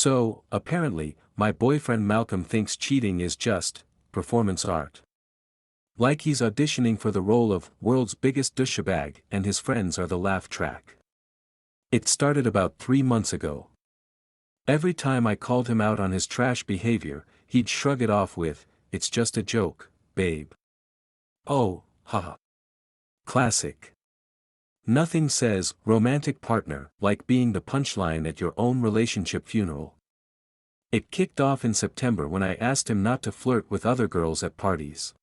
So, apparently, my boyfriend Malcolm thinks cheating is just performance art. Like he's auditioning for the role of world's biggest douchebag and his friends are the laugh track. It started about 3 months ago. Every time I called him out on his trash behavior, he'd shrug it off with, "It's just a joke, babe." Oh, haha. Classic. Nothing says romantic partner like being the punchline at your own relationship funeral. It kicked off in September when I asked him not to flirt with other girls at parties.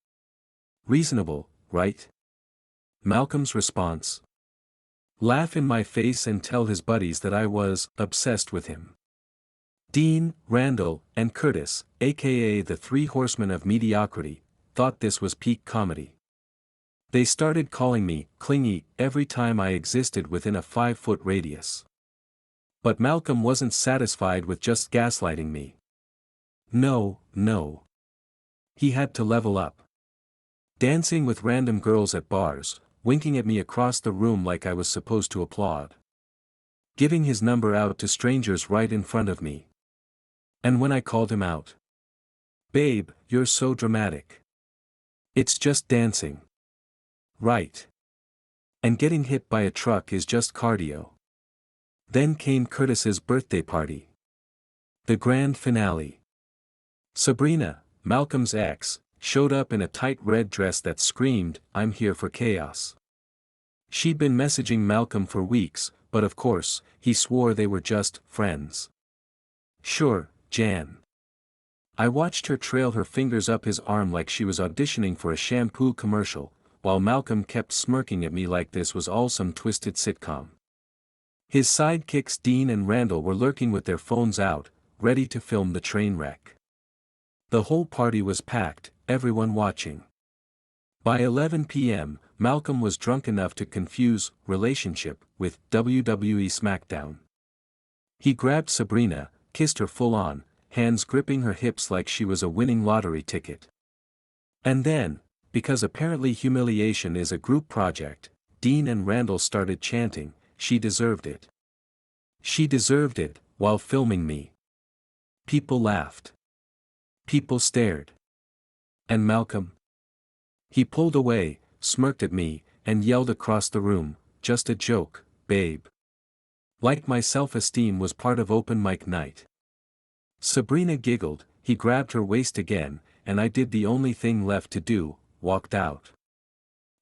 Reasonable, right? Malcolm's response? Laugh in my face and tell his buddies that I was obsessed with him. Dean, Randall, and Curtis, aka the three horsemen of mediocrity, thought this was peak comedy. They started calling me clingy every time I existed within a 5-foot radius. But Malcolm wasn't satisfied with just gaslighting me. No. He had to level up. Dancing with random girls at bars, winking at me across the room like I was supposed to applaud. Giving his number out to strangers right in front of me. And when I called him out, "Babe, you're so dramatic. It's just dancing." Right. And getting hit by a truck is just cardio. Then came Curtis's birthday party. The grand finale. Sabrina, Malcolm's ex, showed up in a tight red dress that screamed, "I'm here for chaos." She'd been messaging Malcolm for weeks, but of course, he swore they were just friends. Sure, Jan. I watched her trail her fingers up his arm like she was auditioning for a shampoo commercial, while Malcolm kept smirking at me like this was all some twisted sitcom. His sidekicks Dean and Randall were lurking with their phones out, ready to film the train wreck. The whole party was packed, everyone watching. By 11 p.m., Malcolm was drunk enough to confuse relationship with WWE SmackDown. He grabbed Sabrina, kissed her full on, hands gripping her hips like she was a winning lottery ticket. And then, because apparently humiliation is a group project, Dean and Randall started chanting, "She deserved it. She deserved it," while filming me. People laughed. People stared. And Malcolm? He pulled away, smirked at me, and yelled across the room, "Just a joke, babe." Like my self-esteem was part of open mic night. Sabrina giggled, he grabbed her waist again, and I did the only thing left to do, walked out.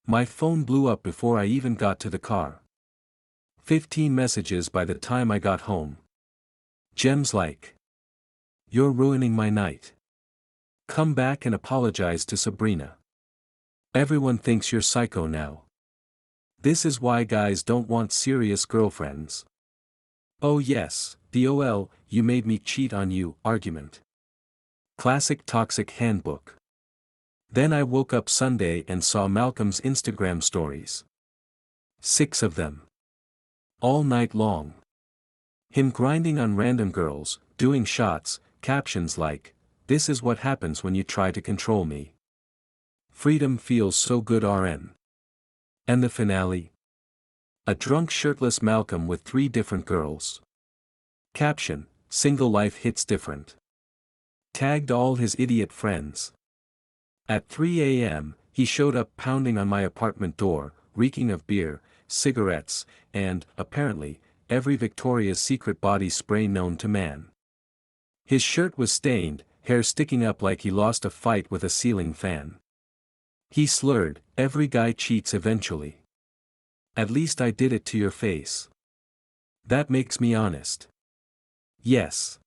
My phone blew up before I even got to the car. 15 messages by the time I got home. Gems like, "You're ruining my night. Come back and apologize to Sabrina. Everyone thinks you're psycho now. This is why guys don't want serious girlfriends. Oh yes, DOL, you made me cheat on you," argument. Classic toxic handbook. Then I woke up Sunday and saw Malcolm's Instagram stories. 6 of them. All night long. Him grinding on random girls, doing shots, captions like, "This is what happens when you try to control me. Freedom feels so good RN." And the finale? A drunk shirtless Malcolm with 3 different girls. Caption, "Single life hits different." Tagged all his idiot friends. At 3 a.m., he showed up pounding on my apartment door, reeking of beer, cigarettes, and, apparently, every Victoria's Secret body spray known to man. His shirt was stained, hair sticking up like he lost a fight with a ceiling fan. He slurred, "Every guy cheats eventually. At least I did it to your face. That makes me honest." Yes.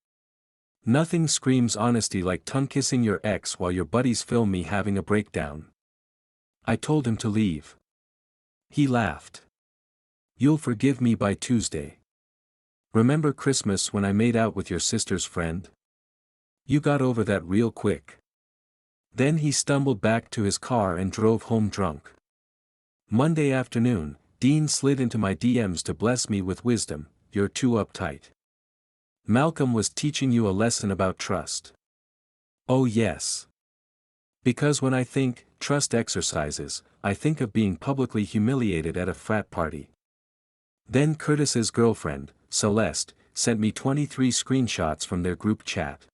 Nothing screams honesty like tongue-kissing your ex while your buddies film me having a breakdown. I told him to leave. He laughed. "You'll forgive me by Tuesday. Remember Christmas when I made out with your sister's friend? You got over that real quick." Then he stumbled back to his car and drove home drunk. Monday afternoon, Dean slid into my DMs to bless me with wisdom, "You're too uptight. Malcolm was teaching you a lesson about trust." Oh yes. Because when I think trust exercises, I think of being publicly humiliated at a frat party. Then Curtis's girlfriend, Celeste, sent me 23 screenshots from their group chat.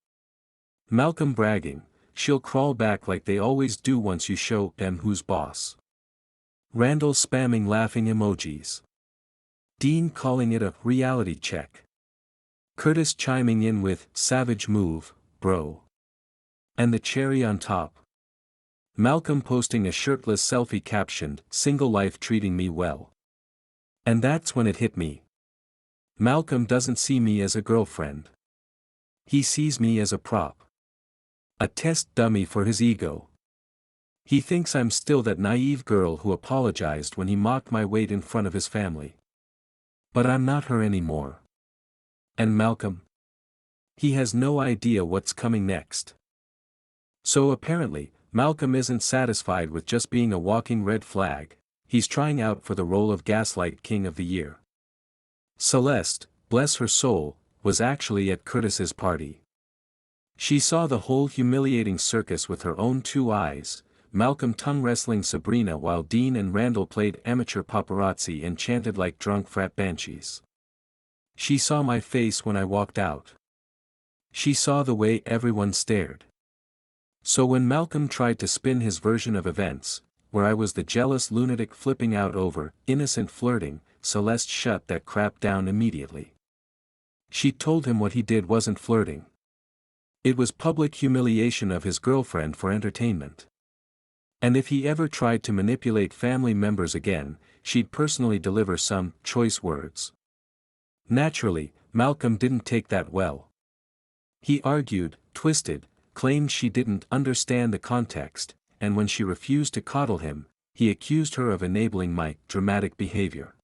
Malcolm bragging, she'll crawl back like they always do once you show them who's boss. Randall spamming laughing emojis. Dean calling it a reality check. Curtis chiming in with savage move, bro. And the cherry on top. Malcolm posting a shirtless selfie captioned, single life treating me well. And that's when it hit me. Malcolm doesn't see me as a girlfriend. He sees me as a prop. A test dummy for his ego. He thinks I'm still that naive girl who apologized when he mocked my weight in front of his family. But I'm not her anymore. And Malcolm? He has no idea what's coming next. So apparently, Malcolm isn't satisfied with just being a walking red flag, he's trying out for the role of Gaslight King of the Year. Celeste, bless her soul, was actually at Curtis's party. She saw the whole humiliating circus with her own two eyes, Malcolm tongue-wrestling Sabrina while Dean and Randall played amateur paparazzi and chanted like drunk frat banshees. She saw my face when I walked out. She saw the way everyone stared. So when Malcolm tried to spin his version of events, where I was the jealous lunatic flipping out over innocent flirting, Celeste shut that crap down immediately. She told him what he did wasn't flirting. It was public humiliation of his girlfriend for entertainment. And if he ever tried to manipulate family members again, she'd personally deliver some choice words. Naturally, Malcolm didn't take that well. He argued, twisted, claimed she didn't understand the context, and when she refused to coddle him, he accused her of enabling my dramatic behavior.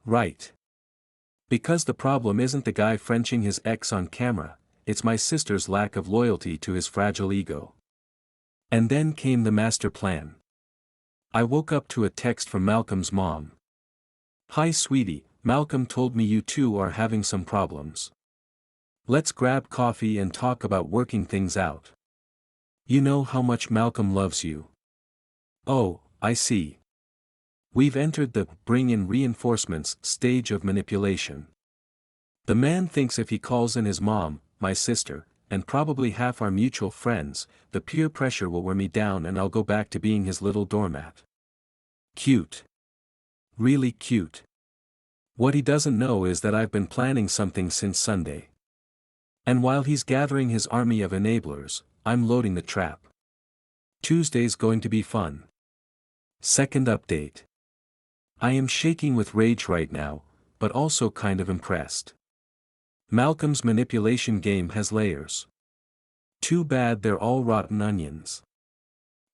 Right. Because the problem isn't the guy Frenching his ex on camera, it's my sister's lack of loyalty to his fragile ego. And then came the master plan. I woke up to a text from Malcolm's mom. Hi sweetie, Malcolm told me you two are having some problems. Let's grab coffee and talk about working things out. You know how much Malcolm loves you. Oh, I see. We've entered the bring in reinforcements stage of manipulation. The man thinks if he calls in his mom, my sister, and probably half our mutual friends, the peer pressure will wear me down and I'll go back to being his little doormat. Cute. Really cute. What he doesn't know is that I've been planning something since Sunday. And while he's gathering his army of enablers, I'm loading the trap. Tuesday's going to be fun. Second update. I am shaking with rage right now, but also kind of impressed. Malcolm's manipulation game has layers. Too bad they're all rotten onions.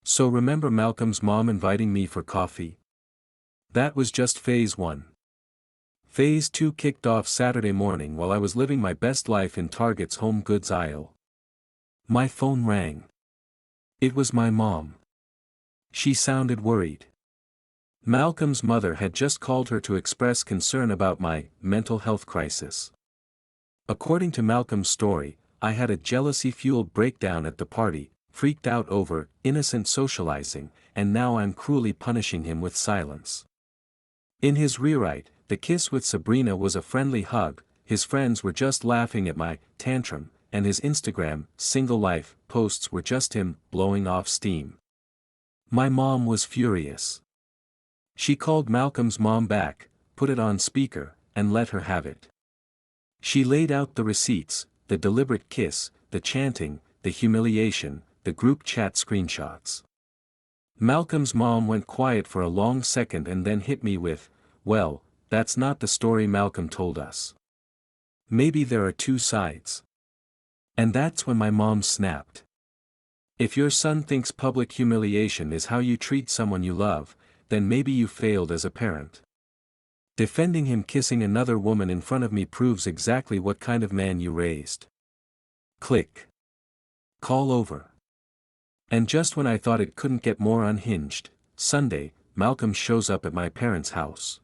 So remember Malcolm's mom inviting me for coffee? That was just phase 1. Phase 2 kicked off Saturday morning while I was living my best life in Target's home goods aisle. My phone rang. It was my mom. She sounded worried. Malcolm's mother had just called her to express concern about my mental health crisis. According to Malcolm's story, I had a jealousy-fueled breakdown at the party, freaked out over innocent socializing, and now I'm cruelly punishing him with silence. In his rewrite, the kiss with Sabrina was a friendly hug, his friends were just laughing at my tantrum, and his Instagram, single life, posts were just him blowing off steam. My mom was furious. She called Malcolm's mom back, put it on speaker, and let her have it. She laid out the receipts, the deliberate kiss, the chanting, the humiliation, the group chat screenshots. Malcolm's mom went quiet for a long second and then hit me with, well, that's not the story Malcolm told us. Maybe there are two sides. And that's when my mom snapped. If your son thinks public humiliation is how you treat someone you love, then maybe you failed as a parent. Defending him kissing another woman in front of me proves exactly what kind of man you raised. Click. Call over. And just when I thought it couldn't get more unhinged, Sunday, Malcolm shows up at my parents' house.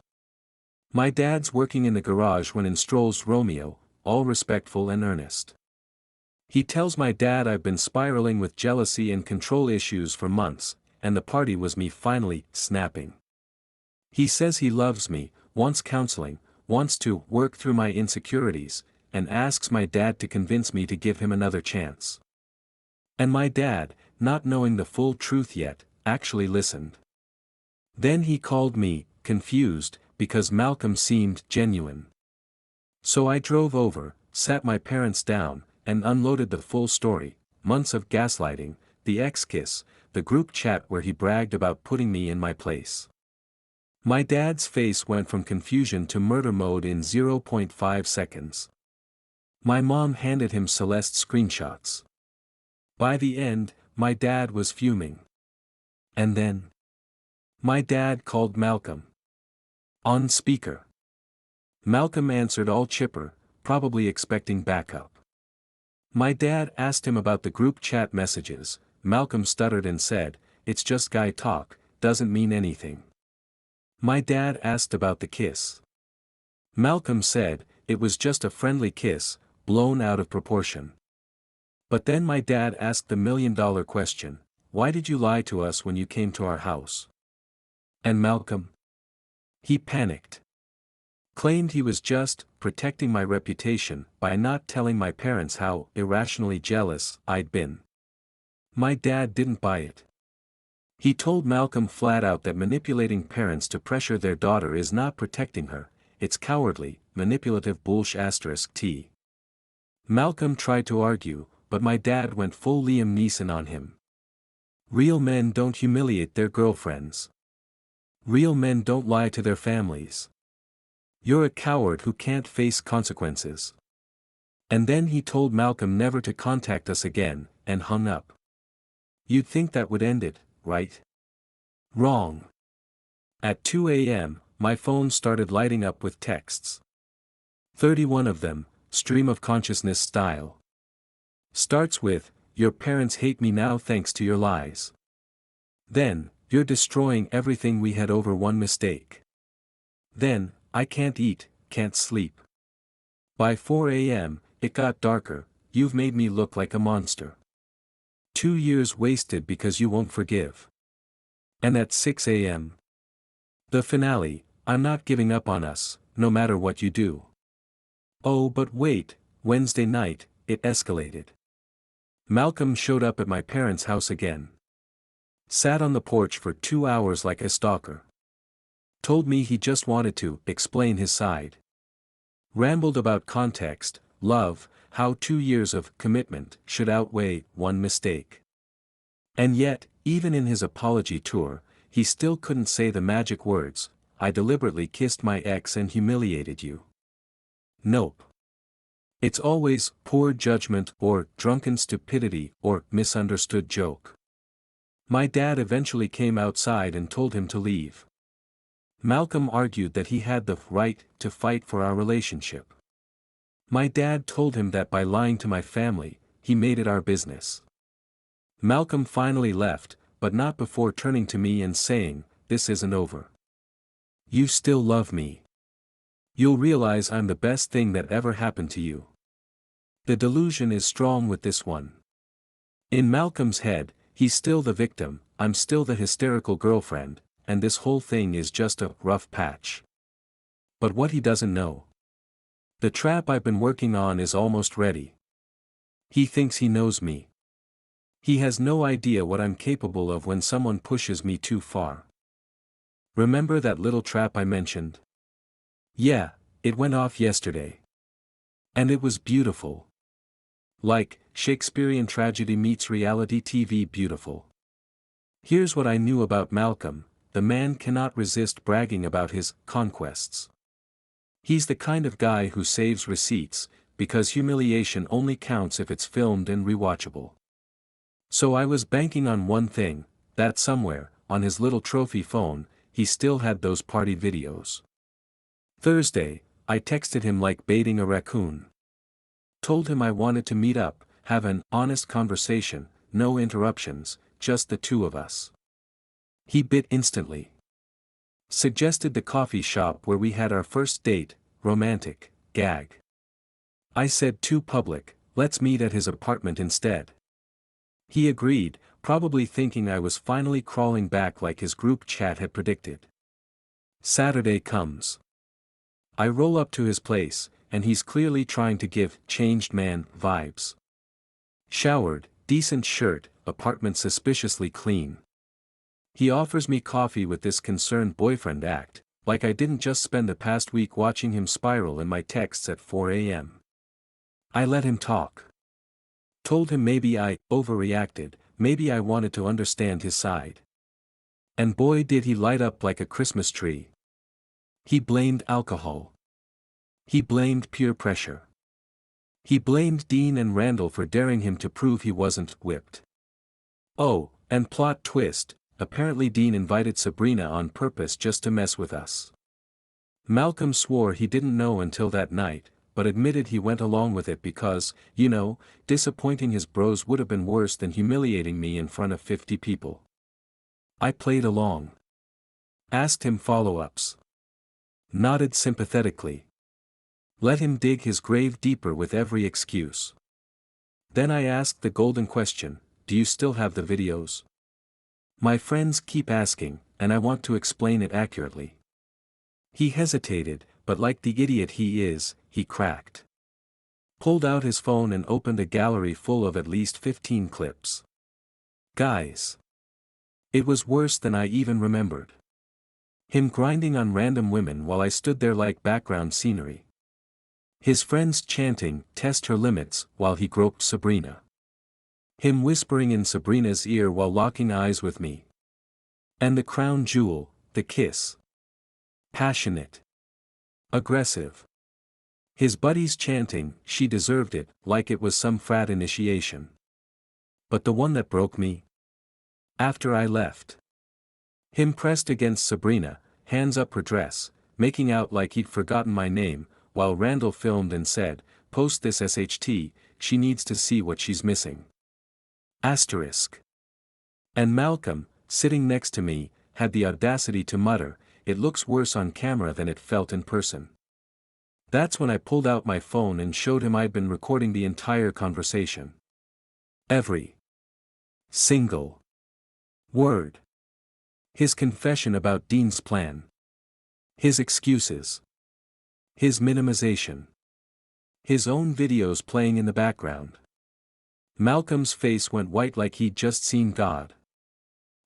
My dad's working in the garage when in strolls Romeo, all respectful and earnest. He tells my dad I've been spiraling with jealousy and control issues for months, and the party was me finally snapping. He says he loves me, wants counseling, wants to work through my insecurities, and asks my dad to convince me to give him another chance. And my dad, not knowing the full truth yet, actually listened. Then he called me, confused, because Malcolm seemed genuine. So I drove over, sat my parents down, and unloaded the full story: months of gaslighting, the ex-kiss, the group chat where he bragged about putting me in my place. My dad's face went from confusion to murder mode in 0.5 seconds. My mom handed him Celeste's screenshots. By the end, my dad was fuming. And then my dad called Malcolm. On speaker. Malcolm answered all chipper, probably expecting backup. My dad asked him about the group chat messages. Malcolm stuttered and said, "It's just guy talk, doesn't mean anything." My dad asked about the kiss. Malcolm said, "It was just a friendly kiss, blown out of proportion." But then my dad asked the million-dollar question: "Why did you lie to us when you came to our house?" And Malcolm? He panicked. Claimed he was just protecting my reputation by not telling my parents how irrationally jealous I'd been. My dad didn't buy it. He told Malcolm flat out that manipulating parents to pressure their daughter is not protecting her, it's cowardly, manipulative bullsh*t. Malcolm tried to argue, but my dad went full Liam Neeson on him. Real men don't humiliate their girlfriends. Real men don't lie to their families. You're a coward who can't face consequences. And then he told Malcolm never to contact us again, and hung up. You'd think that would end it, right? Wrong. At 2 a.m., my phone started lighting up with texts. 31 of them, stream of consciousness style. Starts with, "Your parents hate me now thanks to your lies." Then, "You're destroying everything we had over one mistake." Then, "I can't eat, can't sleep." By 4 a.m., it got darker, "You've made me look like a monster. 2 years wasted because you won't forgive." And at 6 a.m. the finale, "I'm not giving up on us, no matter what you do." Oh but wait, Wednesday night, it escalated. Malcolm showed up at my parents' house again. Sat on the porch for 2 hours like a stalker. Told me he just wanted to explain his side. Rambled about context, love, how 2 years of commitment should outweigh one mistake. And yet, even in his apology tour, he still couldn't say the magic words, "I deliberately kissed my ex and humiliated you." Nope. It's always poor judgment or drunken stupidity or misunderstood joke. My dad eventually came outside and told him to leave. Malcolm argued that he had the right to fight for our relationship. My dad told him that by lying to my family, he made it our business. Malcolm finally left, but not before turning to me and saying, "This isn't over. You still love me. You'll realize I'm the best thing that ever happened to you." The delusion is strong with this one. In Malcolm's head, he's still the victim, I'm still the hysterical girlfriend, and this whole thing is just a rough patch. But what he doesn't know. The trap I've been working on is almost ready. He thinks he knows me. He has no idea what I'm capable of when someone pushes me too far. Remember that little trap I mentioned? Yeah, it went off yesterday. And it was beautiful. Like, Shakespearean tragedy meets reality TV beautiful. Here's what I knew about Malcolm: the man cannot resist bragging about his conquests. He's the kind of guy who saves receipts, because humiliation only counts if it's filmed and rewatchable. So I was banking on one thing, that somewhere, on his little trophy phone, he still had those party videos. Thursday, I texted him like baiting a raccoon. Told him I wanted to meet up, have an honest conversation, no interruptions, just the two of us. He bit instantly. Suggested the coffee shop where we had our first date, romantic, gag. I said too public, let's meet at his apartment instead. He agreed, probably thinking I was finally crawling back like his group chat had predicted. Saturday comes. I roll up to his place, and he's clearly trying to give changed man vibes. Showered, decent shirt, apartment suspiciously clean. He offers me coffee with this concerned boyfriend act, like I didn't just spend the past week watching him spiral in my texts at 4 a.m. I let him talk. Told him maybe I overreacted, maybe I wanted to understand his side. And boy did he light up like a Christmas tree. He blamed alcohol. He blamed peer pressure. He blamed Dean and Randall for daring him to prove he wasn't whipped. Oh, and plot twist, apparently Dean invited Sabrina on purpose just to mess with us. Malcolm swore he didn't know until that night, but admitted he went along with it because, disappointing his bros would have been worse than humiliating me in front of 50 people. I played along. Asked him follow-ups. Nodded sympathetically. Let him dig his grave deeper with every excuse. Then I asked the golden question, do you still have the videos? My friends keep asking, and I want to explain it accurately. He hesitated, but like the idiot he is, he cracked. Pulled out his phone and opened a gallery full of at least 15 clips. Guys. It was worse than I even remembered. Him grinding on random women while I stood there like background scenery. His friends chanting, "Test her limits," while he groped Sabrina. Him whispering in Sabrina's ear while locking eyes with me. And the crown jewel, the kiss. Passionate. Aggressive. His buddies chanting, "She deserved it," like it was some frat initiation. But the one that broke me? After I left. Him pressed against Sabrina, hands up her dress, making out like he'd forgotten my name, while Randall filmed and said, "Post this SHT, she needs to see what she's missing." Asterisk. And Malcolm, sitting next to me, had the audacity to mutter, "It looks worse on camera than it felt in person." That's when I pulled out my phone and showed him I'd been recording the entire conversation. Every single word. His confession about Dean's plan. His excuses. His minimization. His own videos playing in the background. Malcolm's face went white like he'd just seen God.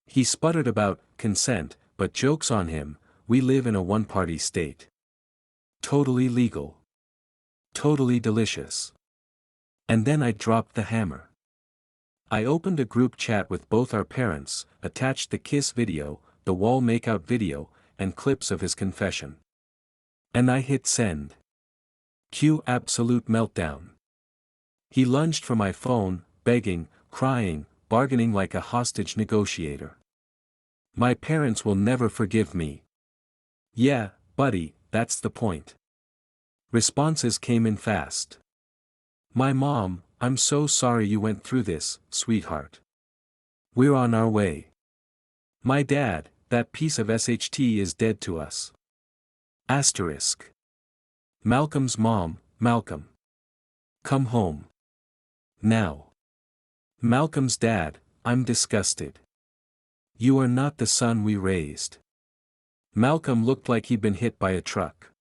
He sputtered about consent, but joke's on him, we live in a one-party state. Totally legal. Totally delicious. And then I dropped the hammer. I opened a group chat with both our parents, attached the kiss video, the wall makeout video, and clips of his confession. And I hit send. Cue absolute meltdown. He lunged for my phone, begging, crying, bargaining like a hostage negotiator. My parents will never forgive me. Yeah, buddy, that's the point. Responses came in fast. My mom, "I'm so sorry you went through this, sweetheart. We're on our way." My dad, "That piece of SHT is dead to us." Asterisk. Malcolm's mom, "Malcolm. Come home. Now." Malcolm's dad, "I'm disgusted. You are not the son we raised." Malcolm looked like he'd been hit by a truck.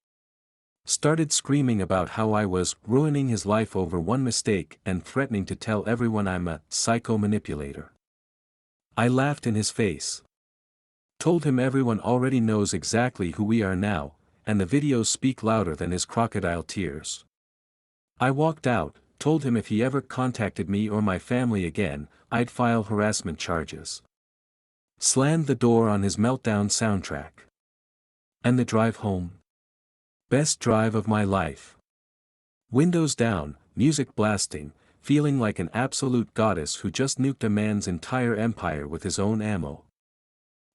Started screaming about how I was ruining his life over one mistake and threatening to tell everyone I'm a psycho manipulator. I laughed in his face. Told him everyone already knows exactly who we are now, and the videos speak louder than his crocodile tears. I walked out, told him if he ever contacted me or my family again, I'd file harassment charges. Slammed the door on his meltdown soundtrack. And the drive home? Best drive of my life. Windows down, music blasting, feeling like an absolute goddess who just nuked a man's entire empire with his own ammo.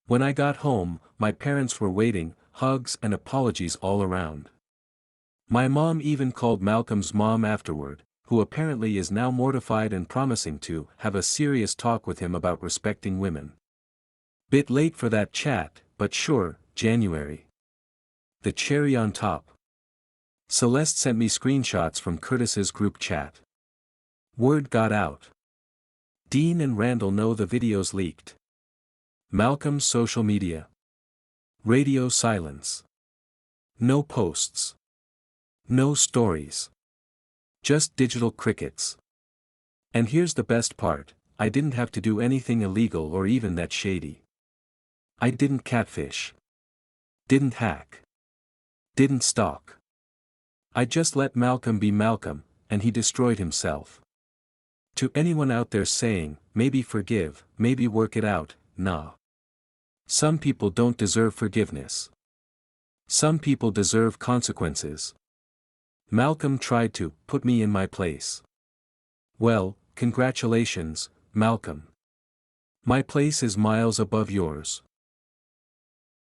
When I got home, my parents were waiting, hugs and apologies all around. My mom even called Malcolm's mom afterward, who apparently is now mortified and promising to have a serious talk with him about respecting women. Bit late for that chat, but sure, January. The cherry on top. Celeste sent me screenshots from Curtis's group chat. Word got out. Dean and Randall know the videos leaked. Malcolm's social media. Radio silence. No posts. No stories. Just digital crickets. And here's the best part, I didn't have to do anything illegal or even that shady. I didn't catfish. Didn't hack. Didn't stalk. I just let Malcolm be Malcolm, and he destroyed himself. To anyone out there saying, maybe forgive, maybe work it out, nah. Some people don't deserve forgiveness. Some people deserve consequences. Malcolm tried to put me in my place. Well, congratulations, Malcolm. My place is miles above yours.